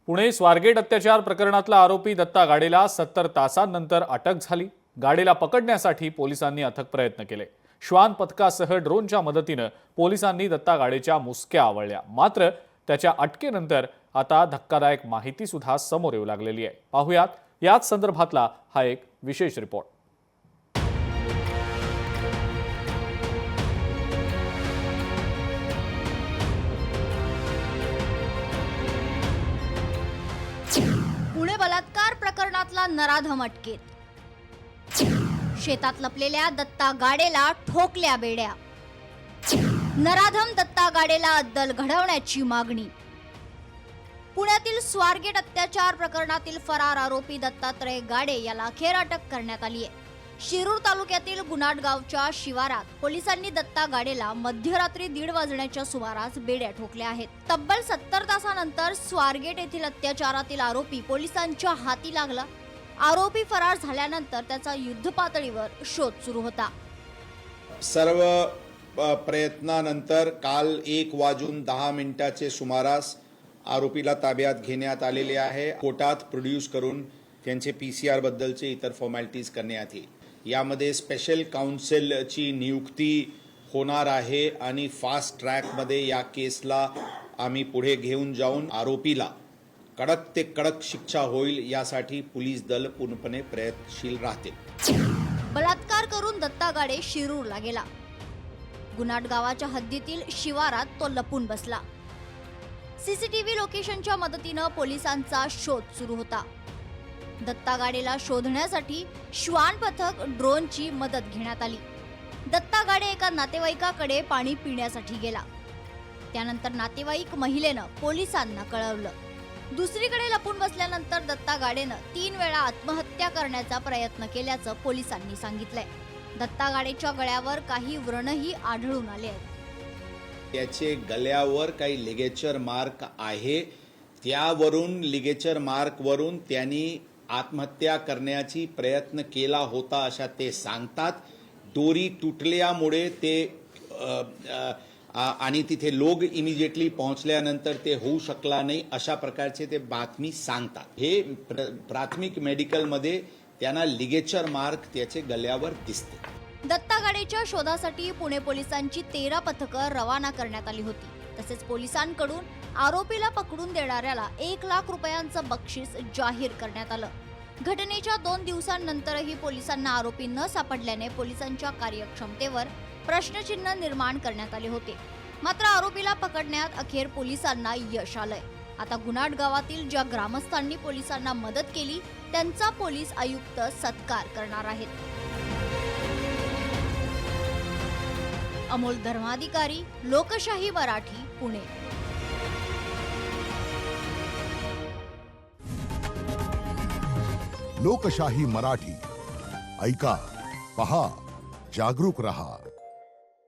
पुणे स्वारगेट अत्याचार प्रकरणातला आरोपी दत्ता गाडेला 70 तासांनंतर अटक झाली। गाडेला पकडण्यासाठी पोलिसांनी अथक प्रयत्न केले। श्वान पथकासह ड्रोनच्या मदतीने पोलिसांनी दत्ता गाडेच्या मुसक्या आवळल्या। मात्र त्याच्या अटकेनंतर आता धक्कादायक माहिती सुद्धा समोर येऊ लागलेली आहे। पाहूयात याच संदर्भातला हा एक विशेष रिपोर्ट। पुणे बलात्कार प्रकरणातला नराधम अटकेत। शेतात लपलेल्या दत्ता गाडेला ठोकल्या बेड्या। नराधम दत्ता गाडेला अद्दल घडवण्याची मागणी। पुण्यातील स्वारगेट अत्याचार प्रकरणातील फरार आरोपी दत्तात्रय गाडे याला अखेर अटक करण्यात आली आहे। शिरूर तालुक्यातील गुनाट गावच्या शिवारात पोलिसांनी दत्ता गाडेला मध्यरात्री 1:30 वाजण्याच्या सुमारास बेड्या ठोकल्या आहेत। तब्बल 70 तासानंतर स्वारगेट येथील अत्याचारातील आरोपी पोलिसांच्या हाती लागला। आरोपी फरार झाल्यानंतर त्याचा युद्धपातळीवर शोध सुरू होता। सर्व प्रयत्नानंतर काल 1:10 सुमारास आरोपीला ताब्यात घेण्यात आलेले आहे। कोर्टात प्रोड्यूस करून त्यांचे PCR बद्दलचे इतर फॉर्मॅलिटीज करण्यात येईल। यामध्ये स्पेशल काउन्सिलची नियुक्ती होणार आहे आणि फास्ट ट्रॅकमध्ये या केसला आम्ही पुढे घेऊन जाऊन आरोपीला कडक ते कडक शिक्षा होईल यासाठी पोलीस दल पूर्णपणे प्रयत्नशील राहतील। बलात्कार करून दत्ता गाडे शिरूरला गेला। गुनाट गावाच्या हद्दीतील शिवारात तो लपून बसला। CCTV लोकेशनच्या मदतीने पोलिसांचा शोध सुरू होता। दत्ता गाडेला शोधण्यासाठी श्वान पथक ड्रोनची मदत घेण्यात आली। दत्ता गाडे एका नातेवाईकाकडे पाणी पिण्यासाठी गेला। त्यानंतर नातेवाईक महिलेनं पोलिसांना कळवलं। दुसरीकडे लपून बसल्यानंतर दत्ता गाडेनं 3 वेळा आत्महत्या करण्याचा प्रयत्न केल्याचं पोलिसांनी सांगितलंय। दत्ता गाडेच्या गळ्यावर काही व्रणही आढळून आले आहेत। त्याचे गळ्यावर काही लिगेचर मार्क आहे। त्यावरून लिगेचर मार्क वरून त्यांनी आत्महत्या करण्याची प्रयत्न केला होता अशा ते सांगतात। दोरी तुटल्यामुळे ते आणि तिथे लोक इमिजिएटली पोहोचल्यानंतर ते होऊ शकला नाही अशा प्रकारचे ते बातमी सांगतात। हे प्राथमिक मेडिकलमध्ये त्यांना लिगेचर मार्क त्याचे गळ्यावर दिसते। दत्ता गाडेच्या शोधासाठी पुणे पोलिसांची 13 पथकं रवाना करण्यात आली होती। तसेच पोलिसांकडून आरोपीला पकडून देणाऱ्याला 1 लाख रुपयांचं बक्षीस जाहीर करण्यात आलं। घटनेच्या 2 दिवसांनंतरही पोलिसांना आरोपी न सापडल्याने पोलिसांच्या कार्यक्षमतेवर प्रश्नचिन्ह निर्माण करण्यात आले होते। मात्र आरोपीला पकडण्यात अखेर पोलिसांना यश आलंय। आता गुनाट गावातील ज्या ग्रामस्थांनी पोलिसांना मदत केली त्यांचा पोलीस आयुक्त सत्कार करणार आहेत। अमोल धर्माधिकारी, लोकशाही मराठी, पुणे। लोकशाही मराठी ऐका, पहा, जागरूक रहा।